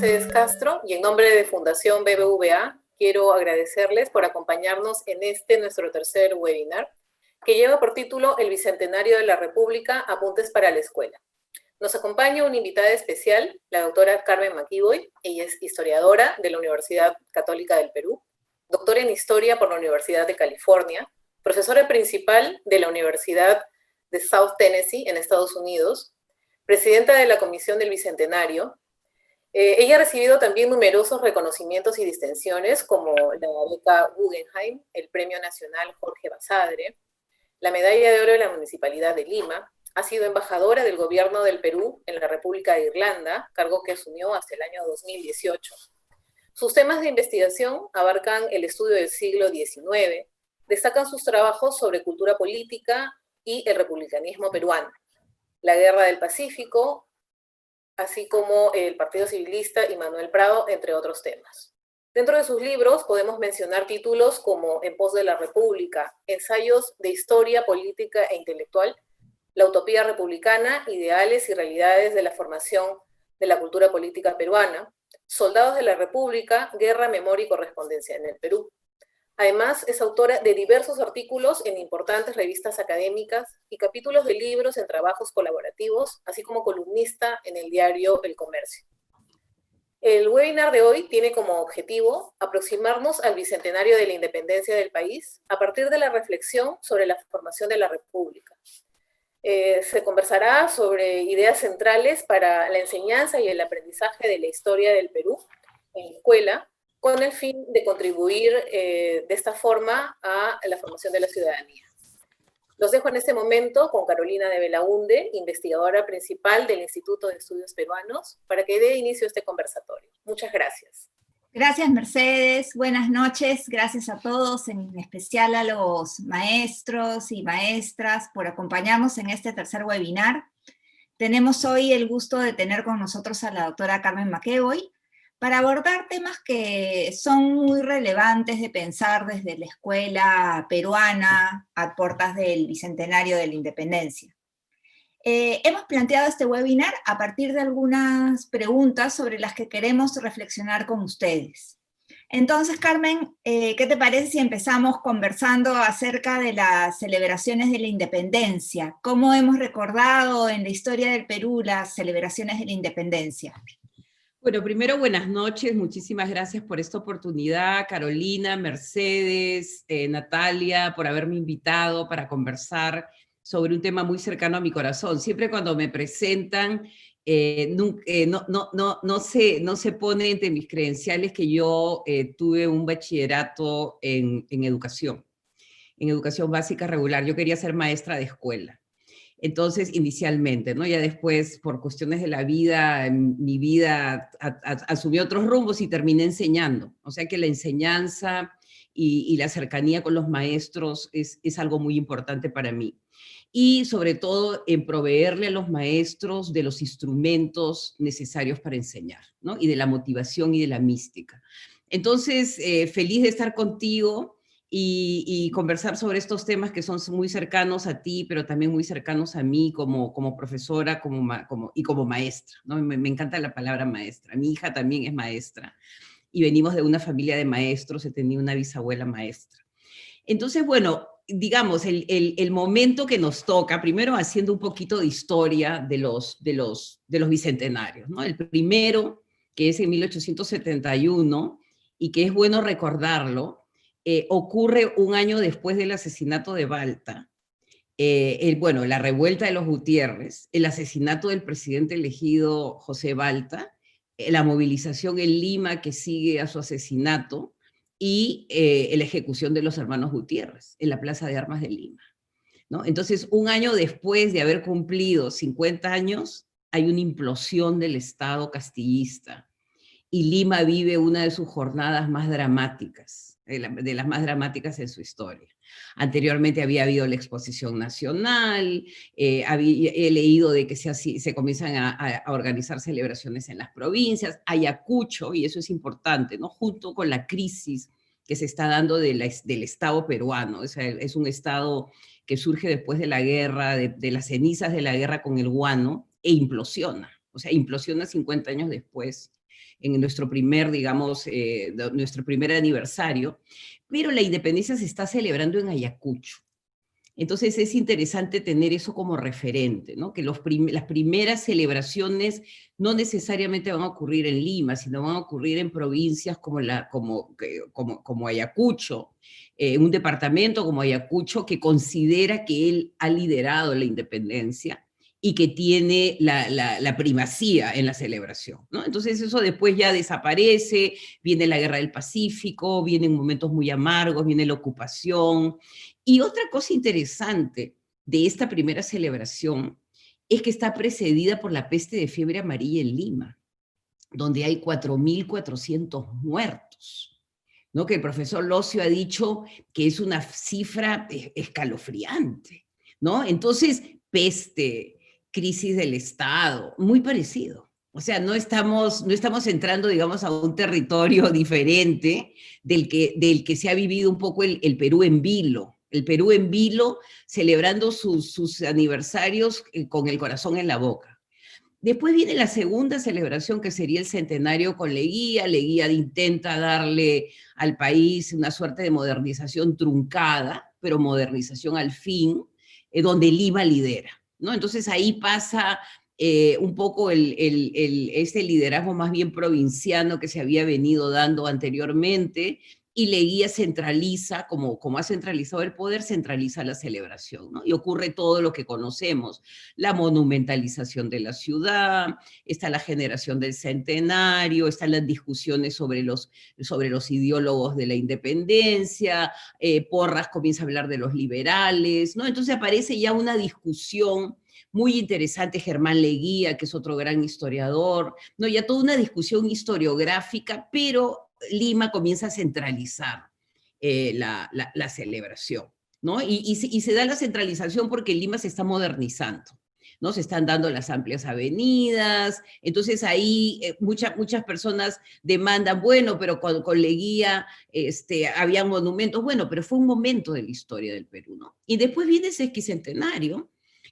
Mercedes Castro y en nombre de Fundación BBVA quiero agradecerles por acompañarnos en nuestro tercer webinar que lleva por título El Bicentenario de la República, Apuntes para la Escuela. Nos acompaña una invitada especial, la doctora Carmen McEvoy. Ella es historiadora de la Universidad Católica del Perú, doctora en Historia por la Universidad de California, profesora principal de la Universidad de South Tennessee en Estados Unidos, presidenta de la Comisión del Bicentenario. Ella ha recibido también numerosos reconocimientos y distinciones como la beca Guggenheim, el Premio Nacional Jorge Basadre, la Medalla de Oro de la Municipalidad de Lima. Ha sido embajadora del Gobierno del Perú en la República de Irlanda, cargo que asumió hasta el año 2018. Sus temas de investigación abarcan el estudio del siglo XIX, destacan sus trabajos sobre cultura política y el republicanismo peruano, la Guerra del Pacífico, así como el Partido Civilista y Manuel Prado, entre otros temas. Dentro de sus libros podemos mencionar títulos como En pos de la República, ensayos de historia, política e intelectual, La utopía republicana, ideales y realidades de la formación de la cultura política peruana, Soldados de la República, guerra, memoria y correspondencia en el Perú. Además, es autora de diversos artículos en importantes revistas académicas y capítulos de libros en trabajos colaborativos, así como columnista en el diario El Comercio. El webinar de hoy tiene como objetivo aproximarnos al bicentenario de la independencia del país a partir de la reflexión sobre la formación de la República. Se conversará sobre ideas centrales para la enseñanza y el aprendizaje de la historia del Perú en la escuela, con el fin de contribuir de esta forma a la formación de la ciudadanía. Los dejo en este momento con Carolina de Belaunde, investigadora principal del Instituto de Estudios Peruanos, para que dé inicio a este conversatorio. Muchas gracias. Gracias, Mercedes. Buenas noches. Gracias a todos, en especial a los maestros y maestras por acompañarnos en este tercer webinar. Tenemos hoy el gusto de tener con nosotros a la doctora Carmen McEvoy para abordar temas que son muy relevantes de pensar desde la escuela peruana a puertas del Bicentenario de la Independencia. Hemos planteado este webinar a partir de algunas preguntas sobre las que queremos reflexionar con ustedes. Entonces, Carmen, ¿qué te parece si empezamos conversando acerca de las celebraciones de la independencia? ¿Cómo hemos recordado en la historia del Perú las celebraciones de la independencia? Bueno, primero, buenas noches. Muchísimas gracias por esta oportunidad, Carolina, Mercedes, Natalia, por haberme invitado para conversar sobre un tema muy cercano a mi corazón. Siempre cuando me presentan, no se pone entre mis credenciales que yo tuve un bachillerato en educación básica regular. Yo quería ser maestra de escuela. Entonces, inicialmente, ¿no? Ya después, por cuestiones de la vida, mi vida asumió otros rumbos y terminé enseñando. O sea que la enseñanza y la cercanía con los maestros es algo muy importante para mí. Y sobre todo en proveerle a los maestros de los instrumentos necesarios para enseñar, ¿no? Y de la motivación y de la mística. Entonces, feliz de estar contigo y conversar sobre estos temas que son muy cercanos a ti, pero también muy cercanos a mí como profesora y como maestra, ¿no? Me encanta la palabra maestra. Mi hija también es maestra y venimos de una familia de maestros, he tenido una bisabuela maestra. Entonces, bueno, digamos, el momento que nos toca, primero haciendo un poquito de historia de los bicentenarios, ¿no? El primero, que es en 1871, y que es bueno recordarlo, ocurre un año después del asesinato de Balta, la revuelta de los Gutiérrez, el asesinato del presidente elegido José Balta, la movilización en Lima que sigue a su asesinato, y la ejecución de los hermanos Gutiérrez en la Plaza de Armas de Lima, ¿no? Entonces, un año después de haber cumplido 50 años, hay una implosión del Estado castillista, y Lima vive una de sus jornadas más dramáticas, de las más dramáticas en su historia. Anteriormente había habido la Exposición Nacional, he leído de que se comienzan a organizar celebraciones en las provincias, Ayacucho, y eso es importante, ¿no? Junto con la crisis que se está dando del Estado peruano. O sea, es un Estado que surge después de la guerra, de las cenizas de la guerra con el guano, e implosiona. O sea, implosiona 50 años después en nuestro primer, digamos, nuestro primer aniversario, pero la independencia se está celebrando en Ayacucho. Entonces es interesante tener eso como referente, ¿no? Que las primeras celebraciones no necesariamente van a ocurrir en Lima, sino van a ocurrir en provincias como Ayacucho, un departamento como Ayacucho que considera que él ha liderado la independencia y que tiene la primacía en la celebración, ¿no? Entonces eso después ya desaparece, viene la Guerra del Pacífico, vienen momentos muy amargos, viene la ocupación. Y otra cosa interesante de esta primera celebración es que está precedida por la peste de fiebre amarilla en Lima, donde hay 4.400 muertos, ¿no? Que el profesor Locio ha dicho que es una cifra escalofriante, ¿no? Entonces, peste, crisis del Estado, muy parecido. O sea, no estamos entrando, digamos, a un territorio diferente del que se ha vivido un poco el Perú en vilo. El Perú en vilo, celebrando sus aniversarios con el corazón en la boca. Después viene la segunda celebración, que sería el centenario con Leguía. Leguía intenta darle al país una suerte de modernización truncada, pero modernización al fin, donde Lima lidera, ¿no? Entonces ahí pasa un poco este liderazgo más bien provinciano que se había venido dando anteriormente, y Leguía centraliza, como ha centralizado el poder, centraliza la celebración, ¿no? Y ocurre todo lo que conocemos, la monumentalización de la ciudad, está la generación del centenario, están las discusiones sobre los ideólogos de la independencia, Porras comienza a hablar de los liberales, ¿no? Entonces aparece ya una discusión muy interesante, Germán Leguía, que es otro gran historiador, ¿no? Ya toda una discusión historiográfica, pero Lima comienza a centralizar la celebración, ¿no? Y se da la centralización porque Lima se está modernizando, ¿no? Se están dando las amplias avenidas, entonces ahí muchas personas demandan, bueno, pero con Leguía había monumentos, bueno, pero fue un momento de la historia del Perú, ¿no? Y después viene ese esquicentenario,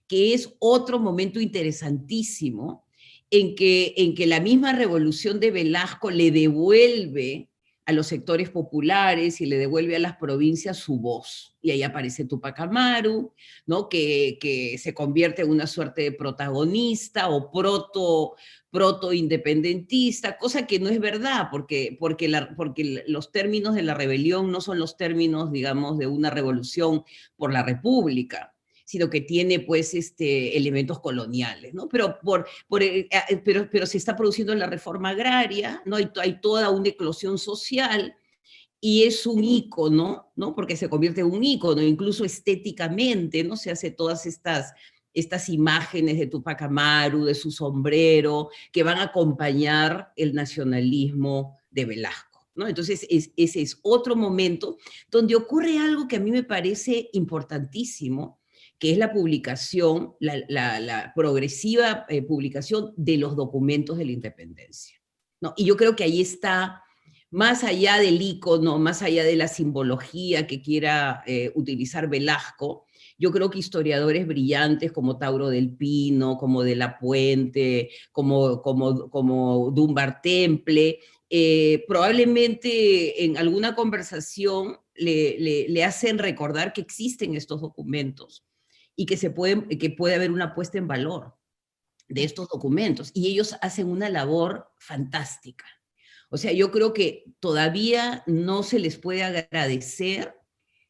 que es otro momento interesantísimo, en que la misma revolución de Velasco le devuelve a los sectores populares y le devuelve a las provincias su voz. Y ahí aparece Tupac Amaru, ¿no? que se convierte en una suerte de protagonista o proto-independentista, cosa que no es verdad, porque los términos de la rebelión no son los términos, digamos, de una revolución por la República, sino que tiene pues elementos coloniales, ¿no? Pero se está produciendo la reforma agraria, ¿no? Hay toda una eclosión social y es un ícono, ¿no? Porque se convierte en un ícono, incluso estéticamente, ¿no? Se hace todas estas imágenes de Tupac Amaru, de su sombrero, que van a acompañar el nacionalismo de Velasco, ¿no? Entonces, ese es otro momento donde ocurre algo que a mí me parece importantísimo, que es la publicación, la progresiva publicación de los documentos de la independencia, ¿no? Y yo creo que ahí está, más allá del ícono, más allá de la simbología que quiera utilizar Velasco, yo creo que historiadores brillantes como Tauro del Pino, como De la Puente, como Dunbar Temple, probablemente en alguna conversación le hacen recordar que existen estos documentos y que puede haber una puesta en valor de estos documentos. Y ellos hacen una labor fantástica. O sea, yo creo que todavía no se les puede agradecer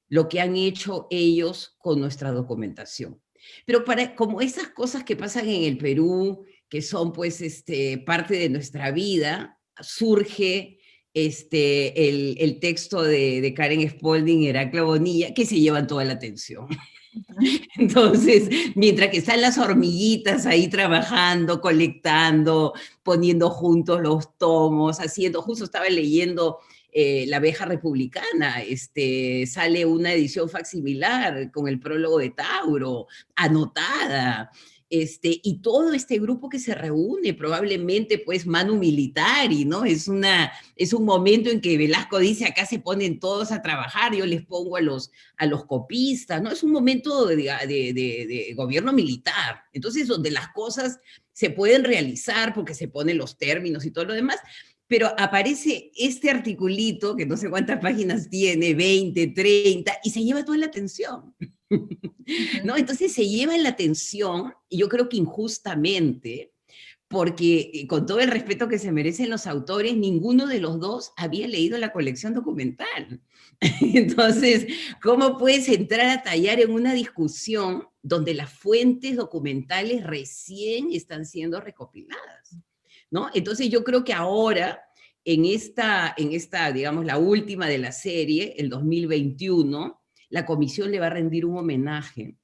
lo que han hecho ellos con nuestra documentación. Pero como esas cosas que pasan en el Perú, que son pues parte de nuestra vida, surge el texto de Karen Spalding y Heraclio Bonilla, que se llevan toda la atención. Entonces, mientras que están las hormiguitas ahí trabajando, colectando, poniendo juntos los tomos, justo estaba leyendo La abeja republicana, sale una edición facsimilar con el prólogo de Tauro, anotada, y todo este grupo que se reúne, probablemente pues manu militari, ¿no? Es un momento en que Velasco dice, acá se ponen todos a trabajar, yo les pongo a los copistas, ¿no? Es un momento de gobierno militar, entonces donde las cosas se pueden realizar porque se ponen los términos y todo lo demás, pero aparece este articulito, que no sé cuántas páginas tiene, 20, 30, y se lleva toda la atención. ¿No? Entonces se lleva la atención, y yo creo que injustamente, porque con todo el respeto que se merecen los autores, ninguno de los dos había leído la colección documental. Entonces, ¿cómo puedes entrar a tallar en una discusión donde las fuentes documentales recién están siendo recopiladas? ¿No? Entonces yo creo que ahora, digamos, la última de la serie, el 2021, la comisión le va a rendir un homenaje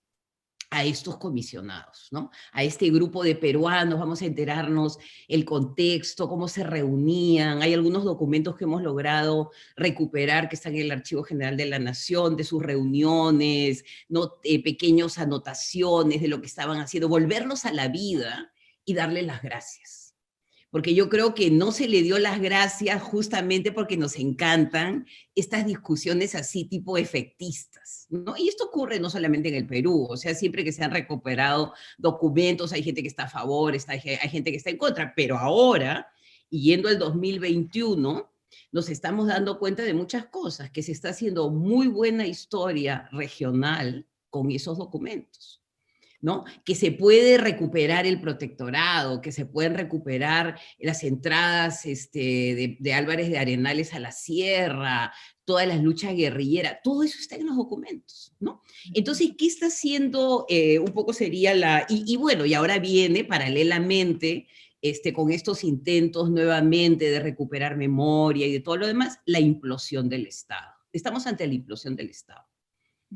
a estos comisionados, ¿no? A este grupo de peruanos, vamos a enterarnos el contexto, cómo se reunían. Hay algunos documentos que hemos logrado recuperar que están en el Archivo General de la Nación, de sus reuniones, ¿no? Pequeñas anotaciones de lo que estaban haciendo, volverlos a la vida y darle las gracias. Porque yo creo que no se le dio las gracias justamente porque nos encantan estas discusiones así tipo efectistas, ¿no? Y esto ocurre no solamente en el Perú, o sea, siempre que se han recuperado documentos, hay gente que está a favor, hay gente que está en contra, pero ahora, y yendo al 2021, nos estamos dando cuenta de muchas cosas, que se está haciendo muy buena historia regional con esos documentos. ¿No? Que se puede recuperar el protectorado, que se pueden recuperar las entradas de Álvarez de Arenales a la sierra, todas las luchas guerrilleras, todo eso está en los documentos, ¿no? Entonces, ¿qué está haciendo? Un poco sería y bueno, y ahora viene paralelamente, con estos intentos nuevamente de recuperar memoria y de todo lo demás, la implosión del Estado. Estamos ante la implosión del Estado.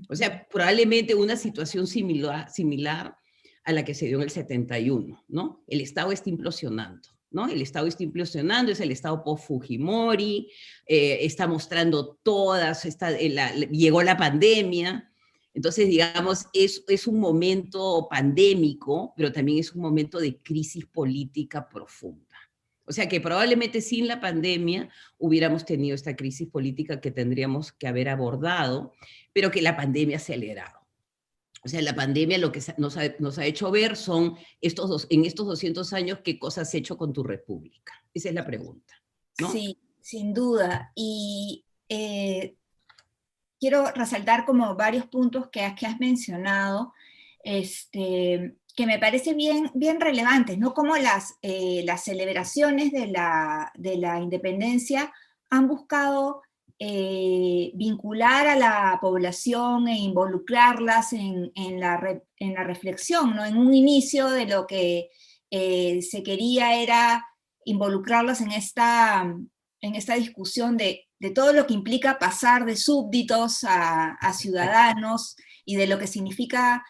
O sea, probablemente una situación similar a la que se dio en el 71, ¿no? El Estado está implosionando, ¿no? El Estado está implosionando, es el Estado post-Fujimori, está mostrando llegó la pandemia, entonces, digamos, es un momento pandémico, pero también es un momento de crisis política profunda. O sea que probablemente sin la pandemia hubiéramos tenido esta crisis política que tendríamos que haber abordado, pero que la pandemia ha acelerado. O sea, la pandemia lo que nos ha hecho ver son en estos 200 años, ¿qué cosas has hecho con tu república? Esa es la pregunta, ¿no? Sí, sin duda. Y quiero resaltar como varios puntos que has mencionado, que me parece bien relevantes, ¿no? Como las celebraciones de la independencia han buscado vincular a la población e involucrarlas en la reflexión, ¿no? En un inicio de lo que se quería era involucrarlas en esta discusión de todo lo que implica pasar de súbditos a ciudadanos y de lo que significa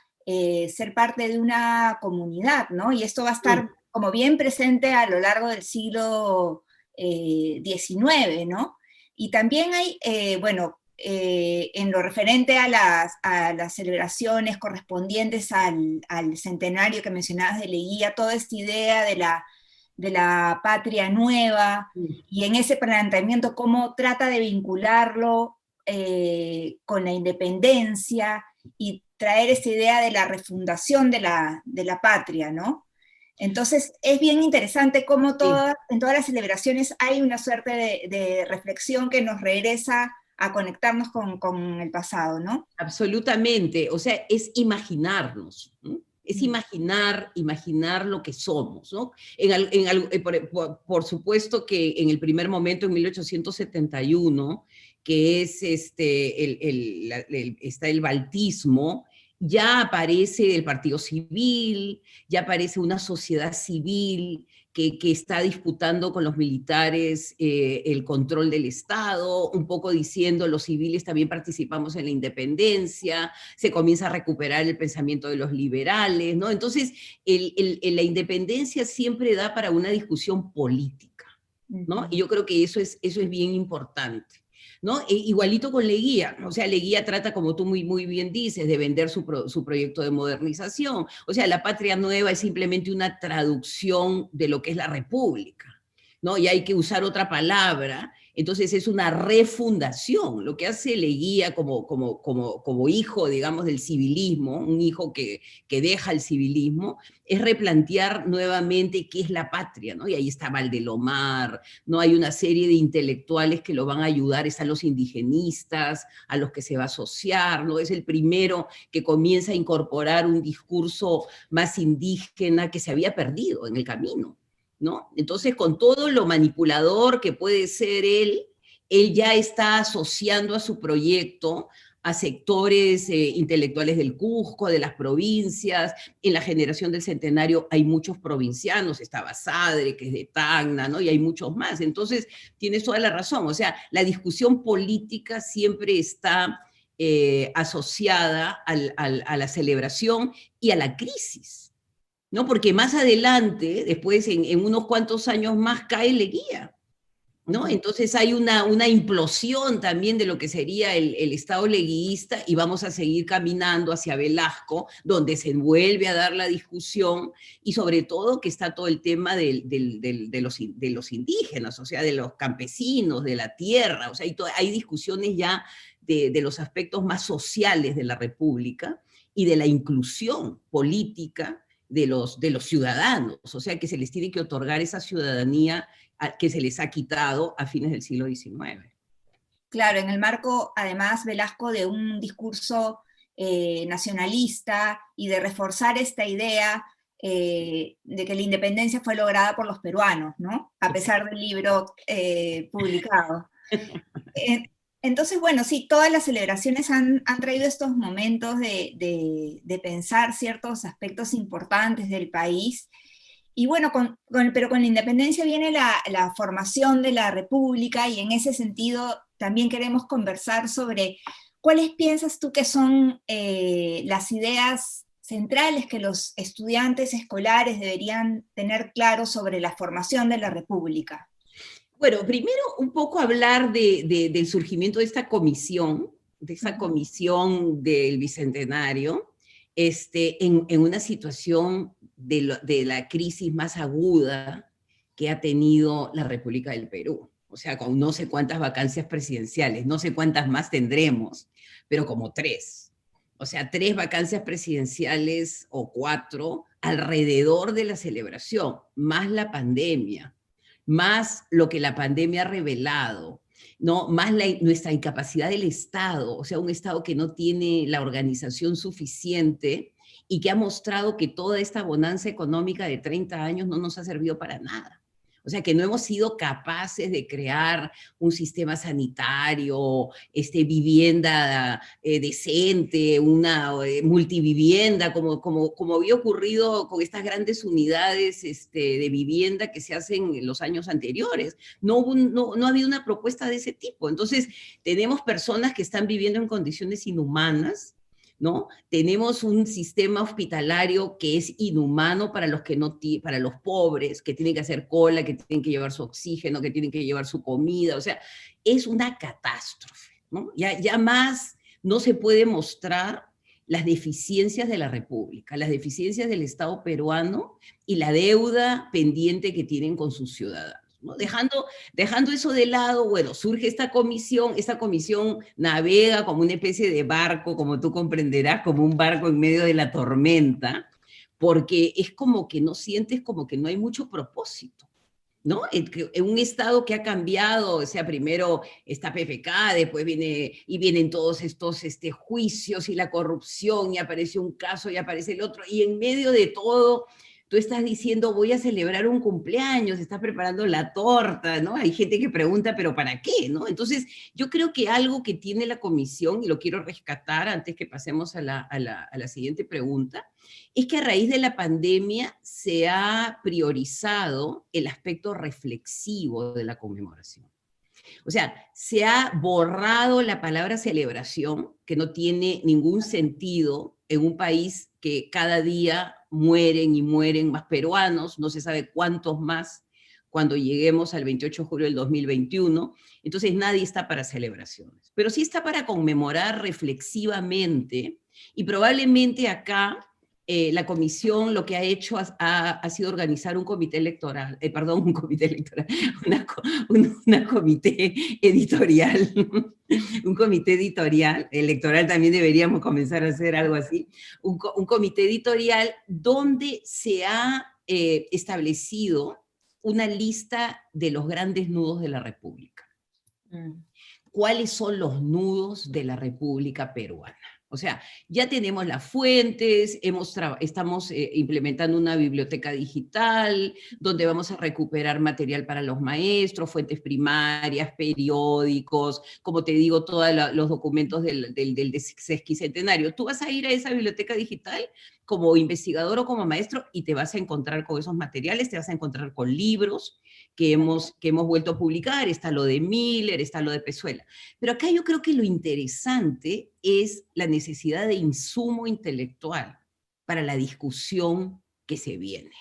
ser parte de una comunidad, ¿no? Y esto va a estar como bien presente a lo largo del siglo XIX, ¿no? Y también hay, en lo referente a las celebraciones correspondientes al centenario que mencionabas de Leguía, toda esta idea de la patria nueva, y en ese planteamiento cómo trata de vincularlo con la independencia y traer esa idea de la refundación de la patria, ¿no? Entonces es bien interesante cómo en todas las celebraciones hay una suerte de reflexión que nos regresa a conectarnos con el pasado, ¿no? Absolutamente, o sea, es imaginarnos, ¿no? Es imaginar lo que somos, ¿no? Por supuesto que en el primer momento, en 1871, que es está el baltismo, ya aparece el partido civil, ya aparece una sociedad civil que está disputando con los militares el control del Estado, un poco diciendo los civiles también participamos en la independencia, se comienza a recuperar el pensamiento de los liberales, ¿no? Entonces, la independencia siempre da para una discusión política, ¿no? Y yo creo que eso es bien importante, ¿no? Igualito con Leguía, o sea, Leguía trata, como tú muy, muy bien dices, de vender su proyecto de modernización. O sea, la patria nueva es simplemente una traducción de lo que es la república, ¿no? Y hay que usar otra palabra Entonces es una refundación. Lo que hace Leguía como hijo, digamos, del civilismo, un hijo que deja el civilismo, es replantear nuevamente qué es la patria, ¿no? Y ahí está Valdelomar, ¿no? Hay una serie de intelectuales que lo van a ayudar, están los indigenistas, a los que se va a asociar, ¿no? Es el primero que comienza a incorporar un discurso más indígena que se había perdido en el camino, ¿no? Entonces, con todo lo manipulador que puede ser él ya está asociando a su proyecto a sectores intelectuales del Cusco, de las provincias. En la generación del centenario hay muchos provincianos, está Sadre, que es de Tacna, ¿no? Y hay muchos más. Entonces, tienes toda la razón. O sea, la discusión política siempre está asociada a la celebración y a la crisis, ¿no? Porque más adelante, después en unos cuantos años más, cae Leguía, ¿no? Entonces hay una implosión también de lo que sería el Estado leguista y vamos a seguir caminando hacia Velasco, donde se vuelve a dar la discusión y sobre todo que está todo el tema de los indígenas, o sea, de los campesinos, de la tierra, o sea, hay discusiones ya de los aspectos más sociales de la República y de la inclusión política de los ciudadanos, o sea, que se les tiene que otorgar esa ciudadanía que se les ha quitado a fines del siglo XIX. Claro, en el marco, además, Velasco, de un discurso nacionalista y de reforzar esta idea de que la independencia fue lograda por los peruanos, ¿no? A pesar del libro publicado. Entonces, bueno, sí, todas las celebraciones han traído estos momentos de pensar ciertos aspectos importantes del país. Y bueno, pero con la independencia viene la formación de la República y en ese sentido también queremos conversar sobre cuáles piensas tú que son las ideas centrales que los estudiantes escolares deberían tener claro sobre la formación de la República. Bueno, primero un poco hablar del surgimiento de esta comisión del Bicentenario, en una situación de la crisis más aguda que ha tenido la República del Perú. O sea, con no sé cuántas vacancias presidenciales, no sé cuántas más tendremos, pero como 3. O sea, 3 vacancias presidenciales o 4 alrededor de la celebración, más la pandemia, más lo que la pandemia ha revelado, ¿no? Más nuestra incapacidad del Estado, o sea, un Estado que no tiene la organización suficiente y que ha mostrado que toda esta bonanza económica de 30 años no nos ha servido para nada. O sea, que no hemos sido capaces de crear un sistema sanitario, vivienda decente, una multivivienda, como había ocurrido con estas grandes unidades de vivienda que se hacen en los años anteriores. No ha habido una propuesta de ese tipo. Entonces, tenemos personas que están viviendo en condiciones inhumanas, ¿no? Tenemos un sistema hospitalario que es inhumano para los para los pobres, que tienen que hacer cola, que tienen que llevar su oxígeno, que tienen que llevar su comida, o sea, es una catástrofe, ¿no? Ya más no se puede mostrar las deficiencias de la República, las deficiencias del Estado peruano y la deuda pendiente que tienen con sus ciudadanos, ¿no? Dejando eso de lado, bueno, surge esta comisión navega como una especie de barco, como tú comprenderás, como un barco en medio de la tormenta, porque es como que no sientes como que no hay mucho propósito, ¿no? En un Estado que ha cambiado, o sea, primero está PPK, después vienen todos estos juicios y la corrupción, y aparece un caso y aparece el otro, y en medio de todo tú estás diciendo, voy a celebrar un cumpleaños, estás preparando la torta, ¿no? Hay gente que pregunta, ¿pero para qué, no? Entonces, yo creo que algo que tiene la comisión, y lo quiero rescatar antes que pasemos a la siguiente pregunta, es que a raíz de la pandemia se ha priorizado el aspecto reflexivo de la conmemoración. O sea, se ha borrado la palabra celebración, que no tiene ningún sentido en un país que cada día mueren y mueren más peruanos, no se sabe cuántos más cuando lleguemos al 28 de julio del 2021, entonces nadie está para celebraciones, pero sí está para conmemorar reflexivamente, y probablemente acá la comisión lo que ha hecho ha sido organizar un comité electoral, una comité editorial, un comité editorial, electoral también deberíamos comenzar a hacer algo así, un comité editorial donde se ha establecido una lista de los grandes nudos de la República. ¿Cuáles son los nudos de la República Peruana? O sea, ya tenemos las fuentes, estamos implementando una biblioteca digital, donde vamos a recuperar material para los maestros, fuentes primarias, periódicos, como te digo, todos los documentos del sesquicentenario. Tú vas a ir a esa biblioteca digital como investigador o como maestro y te vas a encontrar con esos materiales, te vas a encontrar con libros que hemos vuelto a publicar, está lo de Miller, está lo de Pezuela. Pero acá yo creo que lo interesante es la necesidad de insumo intelectual para la discusión que se viene.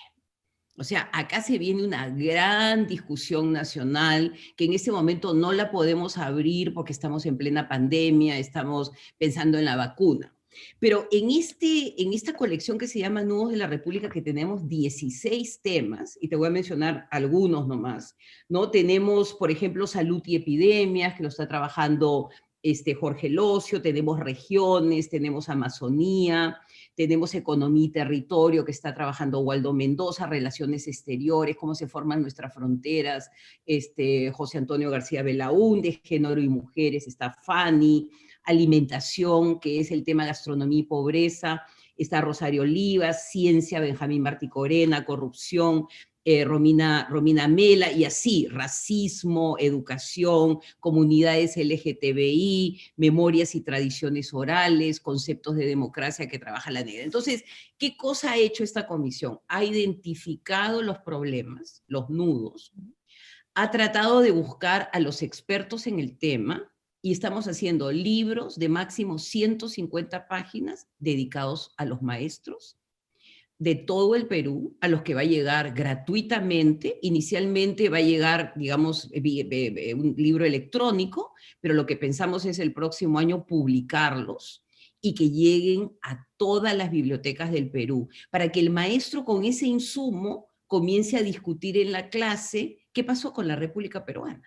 O sea, acá se viene una gran discusión nacional que en este momento no la podemos abrir porque estamos en plena pandemia, estamos pensando en la vacuna. Pero en esta colección que se llama Nudos de la República, que tenemos 16 temas, y te voy a mencionar algunos nomás, ¿no? Tenemos, por ejemplo, salud y epidemias, que lo está trabajando Jorge Locio, tenemos regiones, tenemos Amazonía, tenemos economía y territorio, que está trabajando Waldo Mendoza, relaciones exteriores, cómo se forman nuestras fronteras, José Antonio García Belaúnde, género y mujeres, está Fanny, alimentación, que es el tema gastronomía y pobreza, está Rosario Olivas, ciencia, Benjamín Martí Corena, corrupción, Romina Mela, y así, racismo, educación, comunidades LGTBI, memorias y tradiciones orales, conceptos de democracia que trabaja la negra. Entonces, ¿qué cosa ha hecho esta comisión? Ha identificado los problemas, los nudos, ha tratado de buscar a los expertos en el tema, y estamos haciendo libros de máximo 150 páginas dedicados a los maestros de todo el Perú, a los que va a llegar gratuitamente. Inicialmente va a llegar, digamos, un libro electrónico, pero lo que pensamos es el próximo año publicarlos y que lleguen a todas las bibliotecas del Perú, para que el maestro con ese insumo comience a discutir en la clase qué pasó con la República Peruana,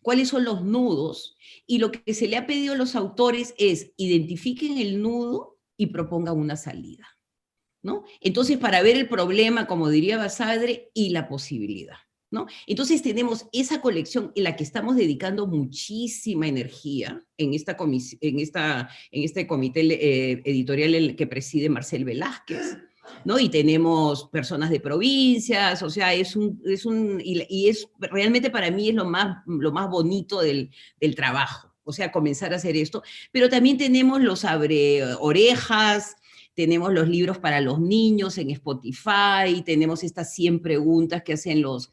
cuáles son los nudos, y lo que se le ha pedido a los autores es identifiquen el nudo y propongan una salida, ¿no? Entonces, para ver el problema, como diría Basadre, y la posibilidad, ¿no? Entonces tenemos esa colección en la que estamos dedicando muchísima energía en este comité editorial que preside Marcel Velázquez, ¿no? Y tenemos personas de provincias, o sea, y es realmente para mí es lo más bonito del trabajo, o sea, comenzar a hacer esto. Pero también tenemos los abre orejas, tenemos los libros para los niños en Spotify, tenemos estas 100 preguntas que hacen los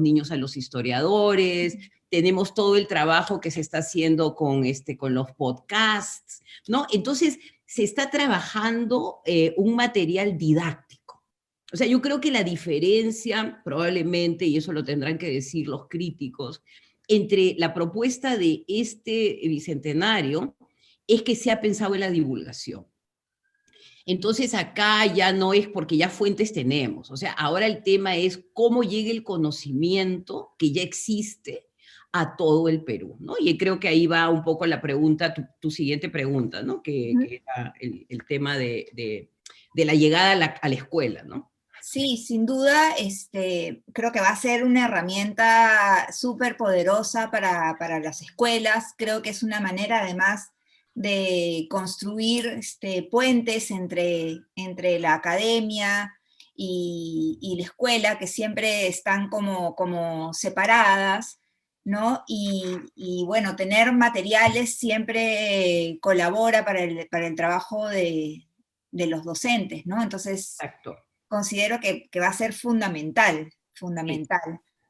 niños a los historiadores, tenemos todo el trabajo que se está haciendo con los podcasts, ¿no? Entonces, se está trabajando un material didáctico. O sea, yo creo que la diferencia, probablemente, y eso lo tendrán que decir los críticos, entre la propuesta de este bicentenario es que se ha pensado en la divulgación. Entonces acá ya no es porque ya fuentes tenemos, o sea, ahora el tema es cómo llega el conocimiento que ya existe a todo el Perú, ¿no? Y creo que ahí va un poco la pregunta, tu siguiente pregunta, ¿no? Que era el tema de la llegada a la escuela, ¿no? Sí, sin duda, creo que va a ser una herramienta súper poderosa para las escuelas. Creo que es una manera, además, de construir puentes entre la academia y la escuela, que siempre están como separadas, ¿no? Y bueno, tener materiales siempre colabora para el trabajo de los docentes, ¿no? Entonces, exacto, considero que va a ser fundamental.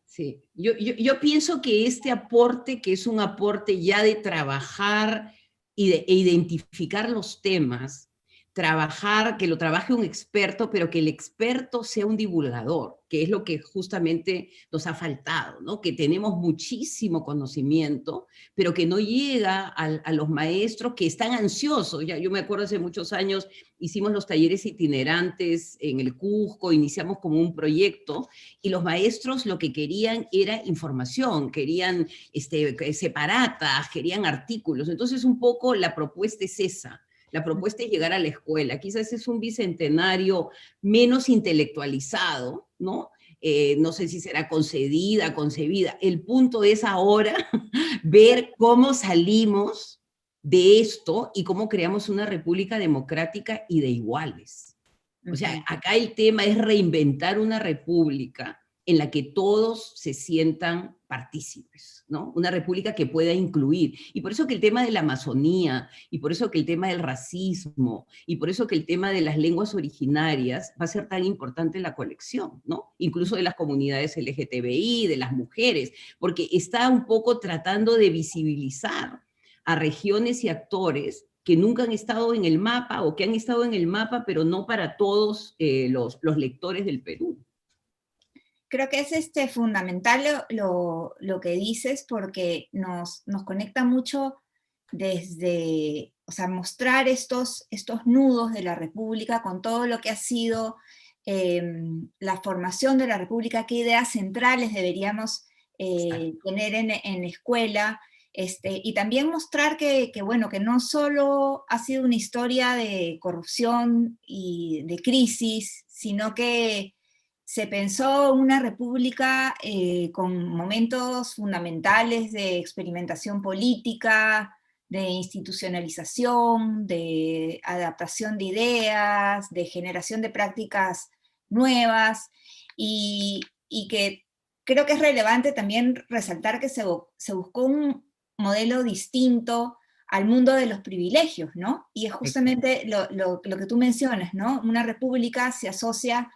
Sí. Yo pienso que este aporte, que es un aporte ya de trabajar e identificar los temas, trabajar, que lo trabaje un experto, pero que el experto sea un divulgador, que es lo que justamente nos ha faltado, ¿no? Que tenemos muchísimo conocimiento, pero que no llega a los maestros que están ansiosos. Ya, yo me acuerdo hace muchos años, hicimos los talleres itinerantes en el Cusco, iniciamos como un proyecto, y los maestros lo que querían era información, querían separatas, querían artículos. Entonces, un poco la propuesta es esa. La propuesta es llegar a la escuela. Quizás es un bicentenario menos intelectualizado, ¿no? No sé si será concebida. El punto es ahora ver cómo salimos de esto y cómo creamos una república democrática y de iguales. O sea, acá el tema es reinventar una república en la que todos se sientan partícipes, ¿no? Una república que pueda incluir. Y por eso que el tema de la Amazonía, y por eso que el tema del racismo, y por eso que el tema de las lenguas originarias va a ser tan importante en la colección, ¿no? Incluso de las comunidades LGTBI, de las mujeres, porque está un poco tratando de visibilizar a regiones y actores que nunca han estado en el mapa o que han estado en el mapa, pero no para todos los lectores del Perú. Creo que es fundamental lo que dices, porque nos conecta mucho desde, o sea, mostrar estos nudos de la República con todo lo que ha sido la formación de la República, qué ideas centrales deberíamos tener en la escuela, y también mostrar bueno, que no solo ha sido una historia de corrupción y de crisis, sino que se pensó una república con momentos fundamentales de experimentación política, de institucionalización, de adaptación de ideas, de generación de prácticas nuevas, y que creo que es relevante también resaltar que se buscó un modelo distinto al mundo de los privilegios, ¿no? Y es justamente lo que tú mencionas, ¿no? Una república se asocia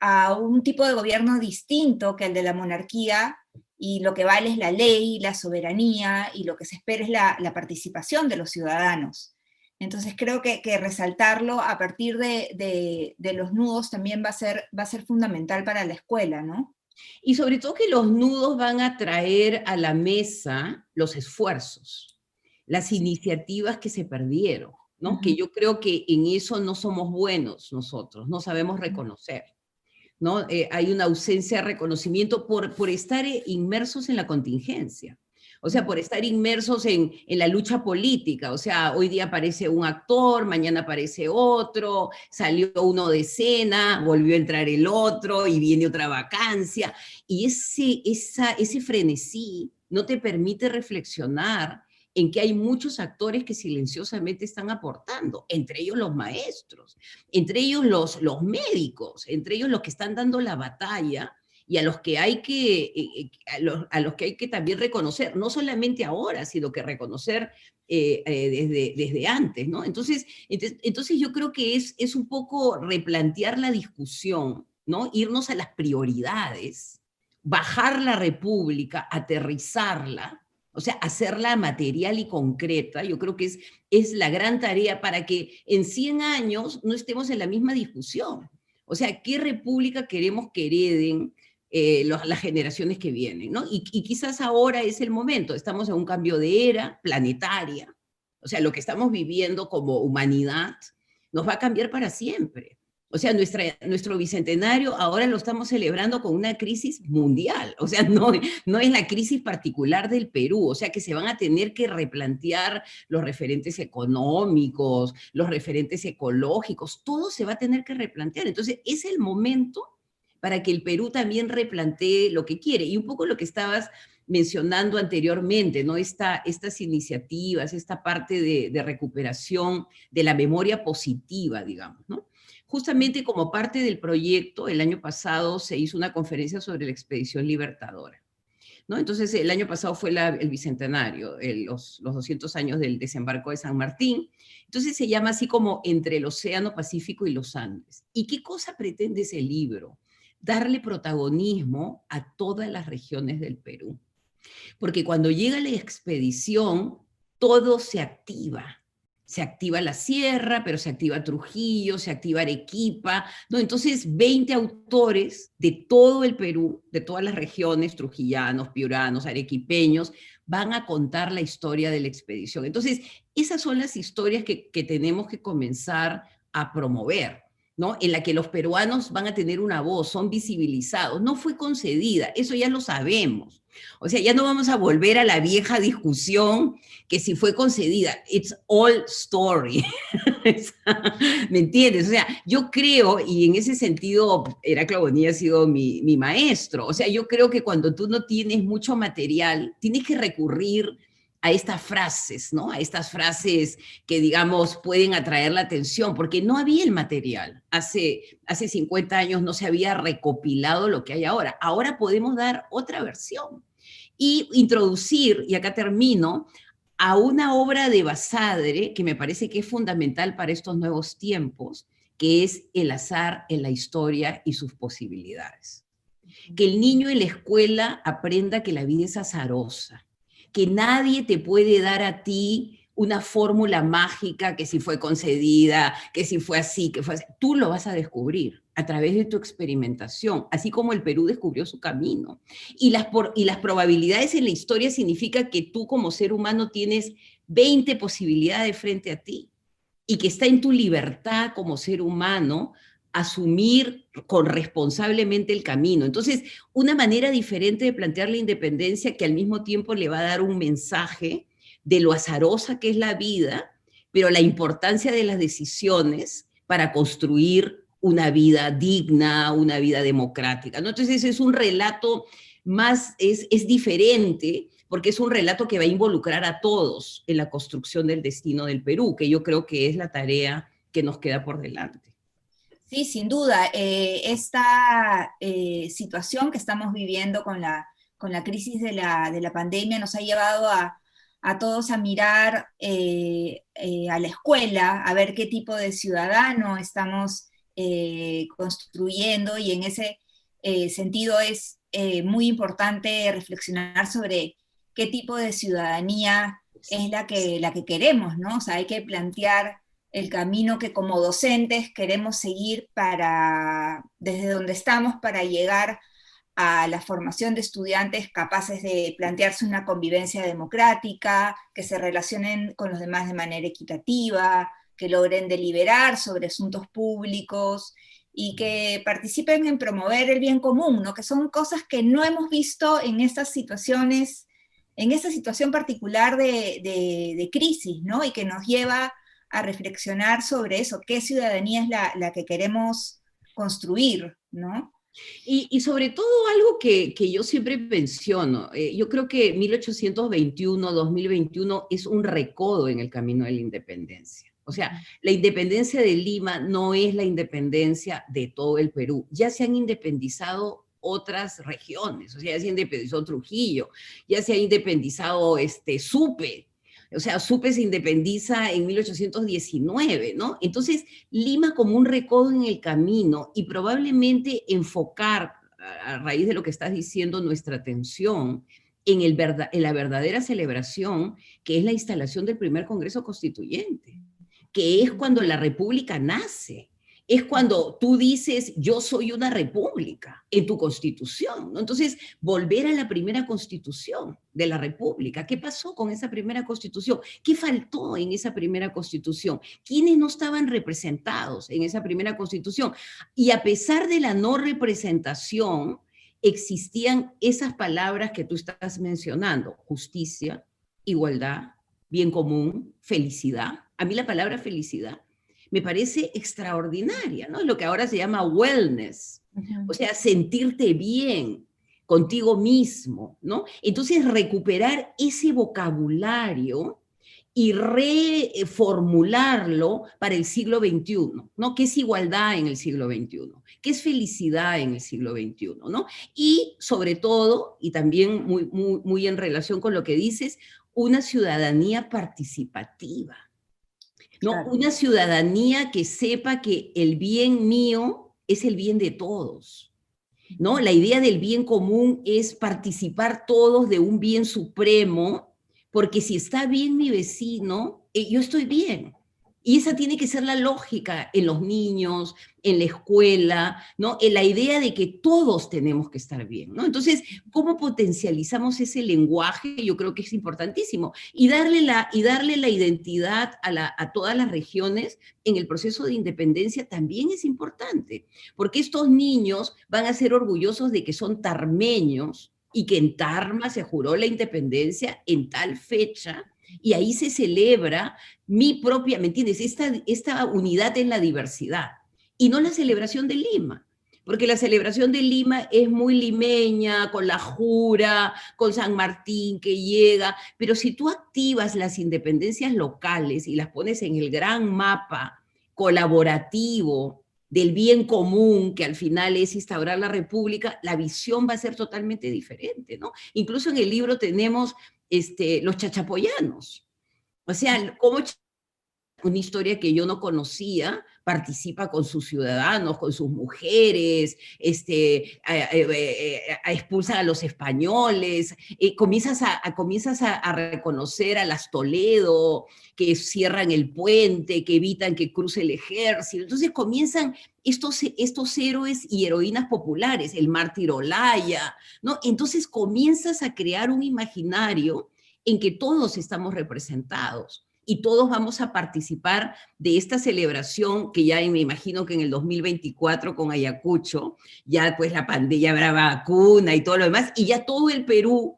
a un tipo de gobierno distinto que el de la monarquía, y lo que vale es la ley, la soberanía, y lo que se espera es la participación de los ciudadanos. Entonces creo que resaltarlo a partir de los nudos también va a ser fundamental para la escuela, ¿no? Y sobre todo que los nudos van a traer a la mesa los esfuerzos, las iniciativas que se perdieron, ¿no? Que yo creo que en eso no somos buenos nosotros, no sabemos reconocer, ¿no? Hay una ausencia de reconocimiento por estar inmersos en la contingencia. O sea, por estar inmersos en la lucha política. O sea, hoy día aparece un actor, mañana aparece otro, salió uno de escena, volvió a entrar el otro y viene otra vacancia. Y ese frenesí no te permite reflexionar en que hay muchos actores que silenciosamente están aportando, entre ellos los maestros, entre ellos los médicos, entre ellos los que están dando la batalla, y a los que hay que, a los que hay que también reconocer, no solamente ahora, sino que reconocer desde antes, ¿no? Entonces yo creo que es un poco replantear la discusión, ¿no? Irnos a las prioridades, bajar la república, aterrizarla, o sea, hacerla material y concreta. Yo creo que es la gran tarea para que en 100 años no estemos en la misma discusión. O sea, ¿qué república queremos que hereden las generaciones que vienen, ¿no? Y quizás ahora es el momento, estamos en un cambio de era planetaria, o sea, lo que estamos viviendo como humanidad nos va a cambiar para siempre. O sea, nuestro bicentenario ahora lo estamos celebrando con una crisis mundial, o sea, no es la crisis particular del Perú, o sea, que se van a tener que replantear los referentes económicos, los referentes ecológicos, todo se va a tener que replantear. Entonces, es el momento para que el Perú también replantee lo que quiere. Y un poco lo que estabas mencionando anteriormente, ¿no? Estas iniciativas, esta parte de recuperación de la memoria positiva, digamos, ¿no? Justamente como parte del proyecto, el año pasado se hizo una conferencia sobre la Expedición Libertadora, ¿no? Entonces, el año pasado fue el bicentenario, los 200 años del desembarco de San Martín. Entonces, se llama así como Entre el Océano Pacífico y los Andes. ¿Y qué cosa pretende ese libro? Darle protagonismo a todas las regiones del Perú. Porque cuando llega la expedición, todo se activa. Se activa la Sierra, pero se activa Trujillo, se activa Arequipa, ¿no? Entonces, 20 autores de todo el Perú, de todas las regiones, trujillanos, piuranos, arequipeños, van a contar la historia de la expedición. Entonces, esas son las historias que tenemos que comenzar a promover, ¿no? En la que los peruanos van a tener una voz, son visibilizados. No fue concedida, eso ya lo sabemos. O sea, ya no vamos a volver a la vieja discusión que si fue concedida, it's all story. ¿Me entiendes? O sea, yo creo, y en ese sentido, Heraclio Bonilla ha sido mi maestro, o sea, yo creo que cuando tú no tienes mucho material, tienes que recurrir a estas frases, ¿no? A estas frases que, digamos, pueden atraer la atención, porque no había el material. Hace 50 años no se había recopilado lo que hay ahora. Ahora podemos dar otra versión y introducir, y acá termino, a una obra de Basadre que me parece que es fundamental para estos nuevos tiempos, que es el azar en la historia y sus posibilidades. Que el niño en la escuela aprenda que la vida es azarosa, que nadie te puede dar a ti una fórmula mágica que si fue concedida, que si fue así, que fue así. Tú lo vas a descubrir a través de tu experimentación, así como el Perú descubrió su camino. Y las probabilidades en la historia significa que tú como ser humano tienes 20 posibilidades frente a ti y que está en tu libertad como ser humano asumir corresponsablemente el camino. Entonces, una manera diferente de plantear la independencia que al mismo tiempo le va a dar un mensaje de lo azarosa que es la vida, pero la importancia de las decisiones para construir una vida digna, una vida democrática, ¿no? Entonces es un relato más, es diferente, porque es un relato que va a involucrar a todos en la construcción del destino del Perú, que yo creo que es la tarea que nos queda por delante. Sí, sin duda. Esta situación que estamos viviendo con la crisis de la pandemia nos ha llevado a todos a mirar a la escuela, a ver qué tipo de ciudadano estamos construyendo, y en ese sentido es muy importante reflexionar sobre qué tipo de ciudadanía es la que queremos, ¿no? O sea, hay que plantear el camino que como docentes queremos seguir desde donde estamos, para llegar a la formación de estudiantes capaces de plantearse una convivencia democrática, que se relacionen con los demás de manera equitativa, que logren deliberar sobre asuntos públicos y que participen en promover el bien común, ¿no? Que son cosas que no hemos visto en estas situaciones, en esta situación particular de crisis, ¿no? Y que nos lleva a reflexionar sobre eso, qué ciudadanía es la que queremos construir, ¿no? Y sobre todo algo que yo siempre menciono, yo creo que 1821, 2021 es un recodo en el camino de la independencia. O sea, la independencia de Lima no es la independencia de todo el Perú. Ya se han independizado otras regiones, o sea, ya se independizó Trujillo, ya se ha independizado Supe. O sea, Supe se independiza en 1819, ¿no? Entonces, Lima como un recodo en el camino, y probablemente enfocar, a raíz de lo que estás diciendo, nuestra atención en la verdadera celebración, que es la instalación del primer Congreso Constituyente, que es cuando la República nace. Es cuando tú dices, yo soy una república en tu constitución, ¿no? Entonces, volver a la primera constitución de la república. ¿Qué pasó con esa primera constitución? ¿Qué faltó en esa primera constitución? ¿Quiénes no estaban representados en esa primera constitución? Y a pesar de la no representación, existían esas palabras que tú estás mencionando: justicia, igualdad, bien común, felicidad. A mí la palabra felicidad me parece extraordinaria, ¿no? Lo que ahora se llama wellness, o sea, sentirte bien contigo mismo, ¿no? Entonces, recuperar ese vocabulario y reformularlo para el siglo XXI, ¿no? ¿Qué es igualdad en el siglo XXI? ¿Qué es felicidad en el siglo XXI, ¿no? Y sobre todo, y también muy en relación con lo que dices, una ciudadanía participativa, ¿no? Claro. Una ciudadanía que sepa que el bien mío es el bien de todos, ¿no? La idea del bien común es participar todos de un bien supremo, porque si está bien mi vecino, yo estoy bien. Y esa tiene que ser la lógica en los niños, en la escuela, ¿no? En la idea de que todos tenemos que estar bien, ¿no? Entonces, ¿cómo potencializamos ese lenguaje? Yo creo que es importantísimo. Y darle la identidad a todas las regiones en el proceso de independencia también es importante, porque estos niños van a ser orgullosos de que son tarmeños y que en Tarma se juró la independencia en tal fecha, y ahí se celebra mi propia, ¿me entiendes? Esta unidad en la diversidad, y no la celebración de Lima, porque la celebración de Lima es muy limeña, con la jura, con San Martín que llega, pero si tú activas las independencias locales y las pones en el gran mapa colaborativo del bien común, que al final es instaurar la república, la visión va a ser totalmente diferente, ¿no? Incluso en el libro tenemos los chachapoyanos, o sea, cómo una historia que yo no conocía, participa con sus ciudadanos, con sus mujeres, expulsan a los españoles, comienzas a reconocer a las Toledo, que cierran el puente, que evitan que cruce el ejército. Entonces comienzan estos héroes y heroínas populares, el mártir Olaya, ¿no? Entonces comienzas a crear un imaginario en que todos estamos representados y todos vamos a participar de esta celebración que ya me imagino que en el 2024 con Ayacucho, ya pues la pandemia habrá vacuna y todo lo demás, y ya todo el Perú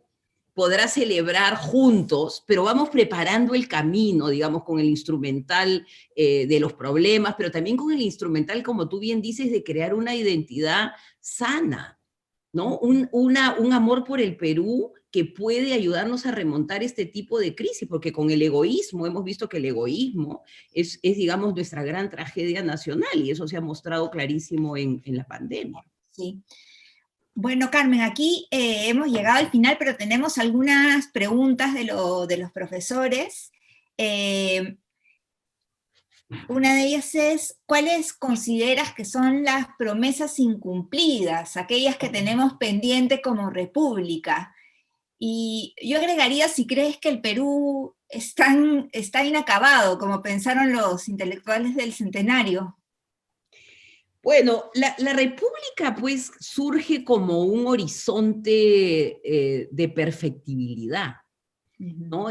podrá celebrar juntos, pero vamos preparando el camino, digamos, con el instrumental de los problemas, pero también con el instrumental, como tú bien dices, de crear una identidad sana, ¿no? Un amor por el Perú que puede ayudarnos a remontar este tipo de crisis, porque con el egoísmo, hemos visto que el egoísmo digamos, nuestra gran tragedia nacional, y eso se ha mostrado clarísimo en la pandemia. Sí. Bueno, Carmen, aquí hemos llegado al final, pero tenemos algunas preguntas de los profesores. Una de ellas es, ¿cuáles consideras que son las promesas incumplidas, aquellas que tenemos pendiente como república? Y yo agregaría si crees que el Perú está inacabado, como pensaron los intelectuales del centenario. Bueno, la república pues surge como un horizonte de perfectibilidad, ¿no?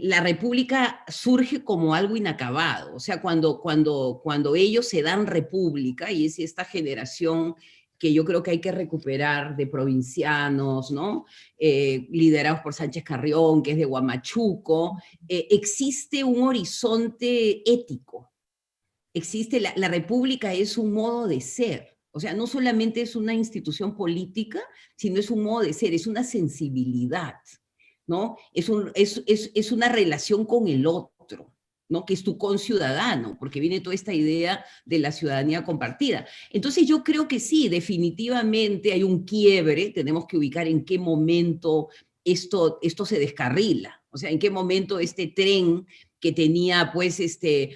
La república surge como algo inacabado, o sea, cuando ellos se dan república, y es esta generación que yo creo que hay que recuperar de provincianos, ¿no? Liderados por Sánchez Carrión, que es de Huamachuco, existe un horizonte ético, existe, la república es un modo de ser, o sea, no solamente es una institución política, sino es un modo de ser, es una sensibilidad, ¿no? Es una relación con el otro, ¿no? Que es tu conciudadano, porque viene toda esta idea de la ciudadanía compartida. Entonces yo creo que sí, definitivamente hay un quiebre, tenemos que ubicar en qué momento esto se descarrila, o sea, en qué momento este tren que tenía pues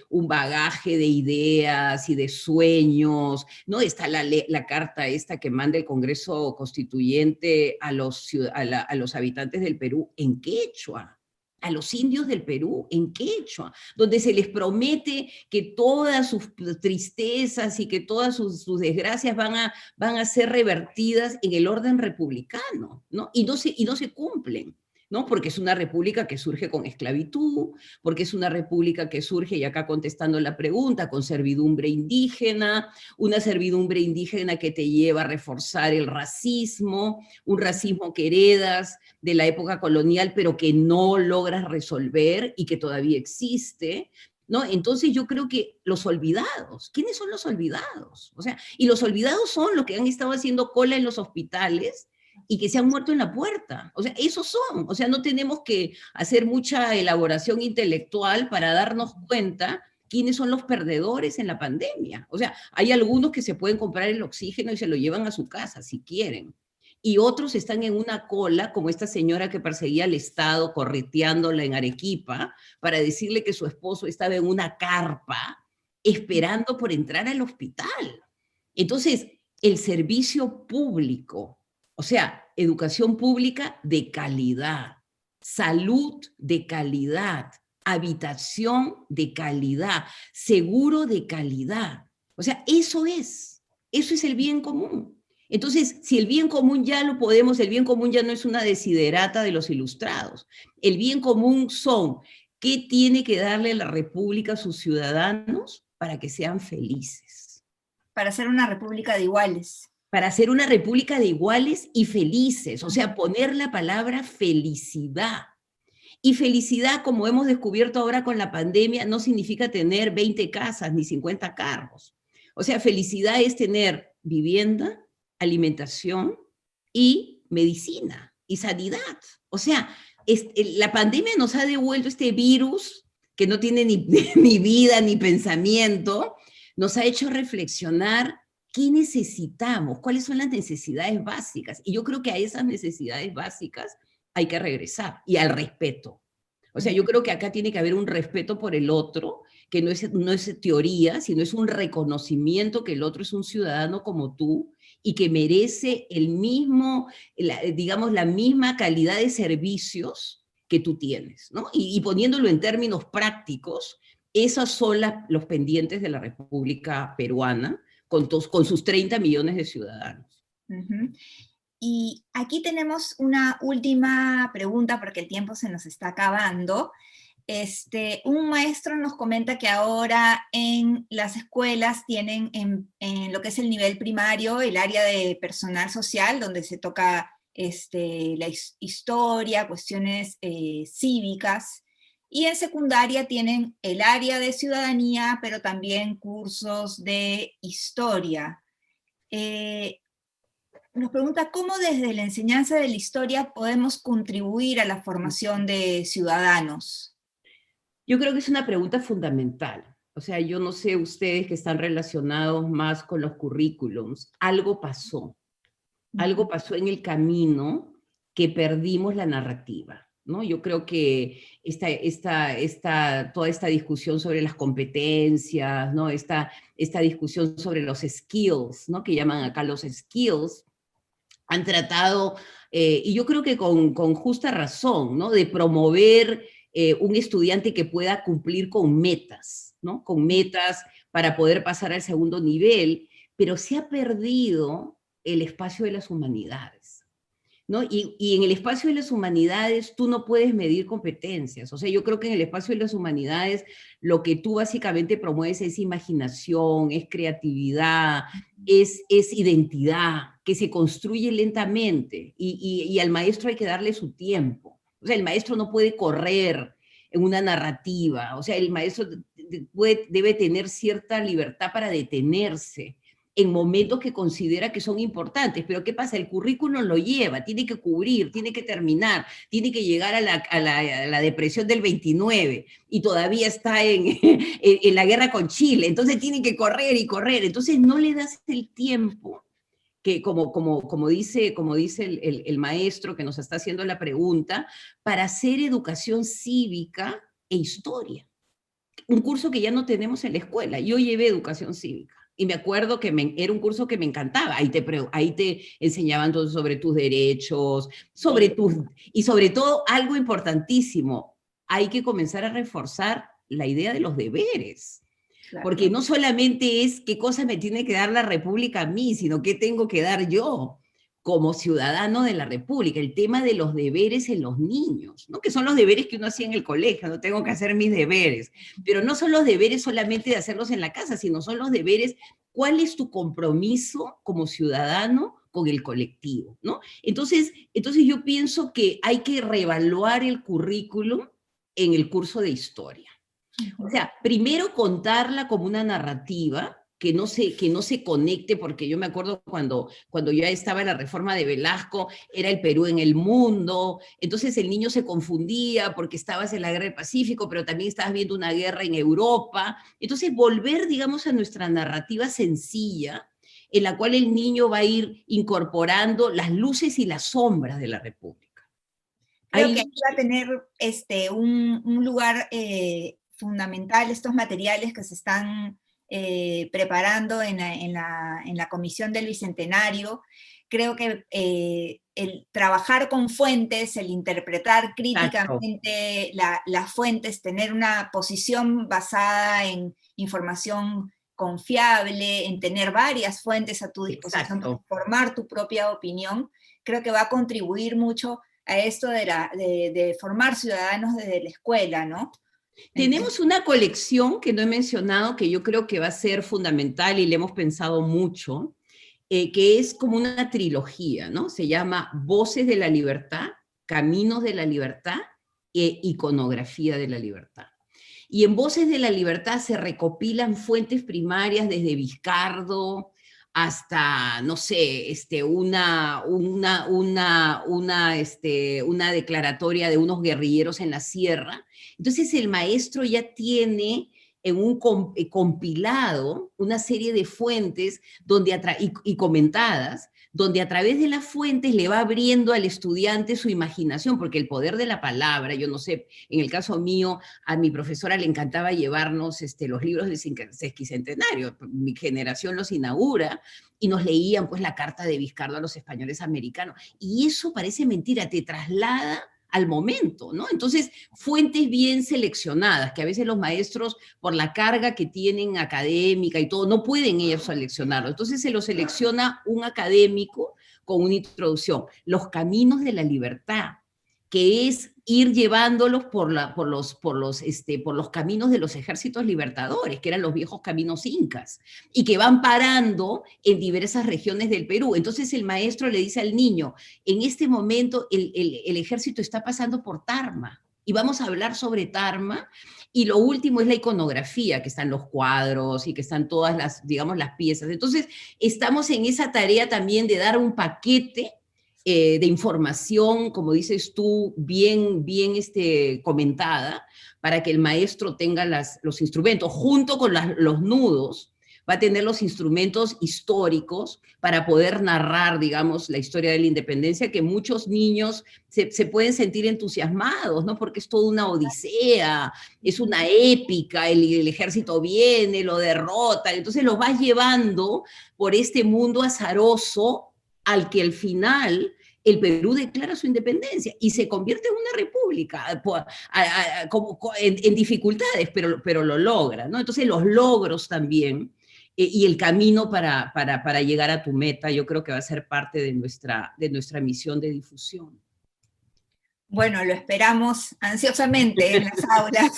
un bagaje de ideas y de sueños, ¿no? Está la carta esta que manda el Congreso Constituyente a los habitantes del Perú en quechua, a los indios del Perú en quechua, donde se les promete que todas sus tristezas y que todas sus desgracias van a ser revertidas en el orden republicano, ¿no? Y no se cumplen, ¿no? Porque es una república que surge con esclavitud, porque es una república que surge, y acá contestando la pregunta, con servidumbre indígena, una servidumbre indígena que te lleva a reforzar el racismo, un racismo que heredas de la época colonial, pero que no logras resolver y que todavía existe, ¿no? Entonces yo creo que los olvidados, ¿quiénes son los olvidados? O sea, y los olvidados son los que han estado haciendo cola en los hospitales y que se han muerto en la puerta. O sea, esos son. O sea, no tenemos que hacer mucha elaboración intelectual para darnos cuenta quiénes son los perdedores en la pandemia. O sea, hay algunos que se pueden comprar el oxígeno y se lo llevan a su casa si quieren. Y otros están en una cola, como esta señora que perseguía al Estado correteándola en Arequipa para decirle que su esposo estaba en una carpa esperando por entrar al hospital. Entonces, el servicio público, o sea, educación pública de calidad, salud de calidad, habitación de calidad, seguro de calidad. O sea, eso es el bien común. Entonces, si el bien común ya lo podemos, el bien común ya no es una desiderata de los ilustrados. El bien común son, ¿qué tiene que darle la República a sus ciudadanos para que sean felices? Para ser una república de iguales. Para ser una república de iguales y felices, o sea, poner la palabra felicidad. Y felicidad, como hemos descubierto ahora con la pandemia, no significa tener 20 casas ni 50 carros. O sea, felicidad es tener vivienda, alimentación y medicina y sanidad. O sea, la pandemia nos ha devuelto este virus que no tiene ni vida ni pensamiento, nos ha hecho reflexionar qué necesitamos, cuáles son las necesidades básicas. Y yo creo que a esas necesidades básicas hay que regresar, y al respeto. O sea, yo creo que acá tiene que haber un respeto por el otro, que no es teoría, sino es un reconocimiento que el otro es un ciudadano como tú y que merece el mismo, digamos, la misma calidad de servicios que tú tienes, ¿no? Y poniéndolo en términos prácticos, esos son los pendientes de la República Peruana con sus 30 millones de ciudadanos. Uh-huh. Y aquí tenemos una última pregunta porque el tiempo se nos está acabando. Un maestro nos comenta que ahora en las escuelas tienen en lo que es el nivel primario el área de personal social, donde se toca la historia, cuestiones cívicas, y en secundaria tienen el área de ciudadanía, pero también cursos de historia. Nos pregunta cómo desde la enseñanza de la historia podemos contribuir a la formación de ciudadanos. Yo creo que es una pregunta fundamental. O sea, yo no sé ustedes que están relacionados más con los currículums. Algo pasó en el camino que perdimos la narrativa, ¿no? Yo creo que toda esta discusión sobre las competencias, ¿no? Esta discusión sobre los skills, ¿no? Que llaman acá los skills, han tratado, y yo creo que con justa razón, ¿no? De promover un estudiante que pueda cumplir con metas, ¿no? Con metas para poder pasar al segundo nivel, pero se ha perdido el espacio de las humanidades, ¿no? Y en el espacio de las humanidades tú no puedes medir competencias. O sea, yo creo que en el espacio de las humanidades lo que tú básicamente promueves es imaginación, es creatividad, es identidad, que se construye lentamente, y al maestro hay que darle su tiempo. O sea, el maestro no puede correr en una narrativa. O sea, el maestro debe tener cierta libertad para detenerse en momentos que considera que son importantes. Pero ¿qué pasa? El currículum lo lleva, tiene que cubrir, tiene que terminar, tiene que llegar a la depresión del 29 y todavía está en la guerra con Chile. Entonces tiene que correr y correr. Entonces no le das el tiempo que, como dice el maestro que nos está haciendo la pregunta, para hacer educación cívica e historia. Un curso que ya no tenemos en la escuela. Yo llevé educación cívica. Y me acuerdo que era un curso que me encantaba. Ahí te enseñaban todo sobre tus derechos, y sobre todo algo importantísimo, hay que comenzar a reforzar la idea de los deberes. Claro. Porque no solamente es qué cosa me tiene que dar la República a mí, sino qué tengo que dar yo como ciudadano de la República, el tema de los deberes en los niños, ¿no? Que son los deberes que uno hacía en el colegio, no tengo que hacer mis deberes, pero no son los deberes solamente de hacerlos en la casa, sino son los deberes, ¿cuál es tu compromiso como ciudadano con el colectivo, ¿no? Entonces yo pienso que hay que reevaluar el currículum en el curso de historia. O sea, primero contarla como una narrativa, que no se conecte, porque yo me acuerdo cuando ya estaba en la reforma de Velasco, era el Perú en el mundo, entonces el niño se confundía porque estabas en la guerra del Pacífico, pero también estabas viendo una guerra en Europa. Entonces volver, digamos, a nuestra narrativa sencilla, en la cual el niño va a ir incorporando las luces y las sombras de la República. Creo que ahí va a tener un lugar fundamental estos materiales que se están preparando en la Comisión del Bicentenario, creo que el trabajar con fuentes, el interpretar críticamente las fuentes, tener una posición basada en información confiable, en tener varias fuentes a tu disposición para formar tu propia opinión, creo que va a contribuir mucho a esto de formar ciudadanos desde la escuela, ¿no? Tenemos una colección que no he mencionado, que yo creo que va a ser fundamental y le hemos pensado mucho, que es como una trilogía, ¿no? Se llama Voces de la Libertad, Caminos de la Libertad e Iconografía de la Libertad. Y en Voces de la Libertad se recopilan fuentes primarias desde Vizcardo hasta, no sé, una declaratoria de unos guerrilleros en la sierra. Entonces el maestro ya tiene en un compilado una serie de fuentes y comentadas, donde a través de las fuentes le va abriendo al estudiante su imaginación, porque el poder de la palabra, yo no sé, en el caso mío, a mi profesora le encantaba llevarnos los libros del sesquicentenario, mi generación los inaugura, y nos leían pues la carta de Vizcardo a los españoles americanos, y eso parece mentira, te traslada al momento, ¿no? Entonces, fuentes bien seleccionadas, que a veces los maestros, por la carga que tienen académica y todo, no pueden ellos seleccionarlo. Entonces, se lo selecciona un académico con una introducción. Los caminos de la libertad, que es ir llevándolos por los caminos de los ejércitos libertadores, que eran los viejos caminos incas, y que van parando en diversas regiones del Perú. Entonces el maestro le dice al niño, en este momento el ejército está pasando por Tarma, y vamos a hablar sobre Tarma, y lo último es la iconografía, que están los cuadros y que están todas las, digamos, las piezas. Entonces estamos en esa tarea también de dar un paquete de información, como dices tú, bien comentada, para que el maestro tenga los instrumentos, junto con los nudos, va a tener los instrumentos históricos para poder narrar, digamos, la historia de la independencia, que muchos niños se pueden sentir entusiasmados, ¿no? Porque es toda una odisea, es una épica, el ejército viene, lo derrota, entonces los vas llevando por este mundo azaroso al que al final el Perú declara su independencia y se convierte en una república en dificultades, pero lo logra, ¿no? Entonces los logros también y el camino para llegar a tu meta, yo creo que va a ser parte de nuestra misión de difusión. Bueno, lo esperamos ansiosamente en las aulas.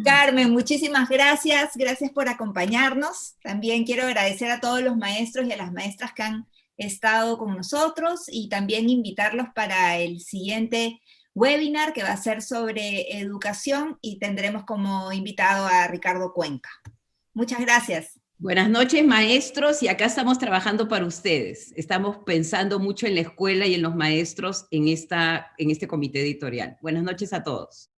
Carmen, muchísimas gracias. Gracias por acompañarnos. También quiero agradecer a todos los maestros y a las maestras que han estado con nosotros y también invitarlos para el siguiente webinar que va a ser sobre educación y tendremos como invitado a Ricardo Cuenca. Muchas gracias. Buenas noches, maestros, y acá estamos trabajando para ustedes. Estamos pensando mucho en la escuela y en los maestros en este comité editorial. Buenas noches a todos.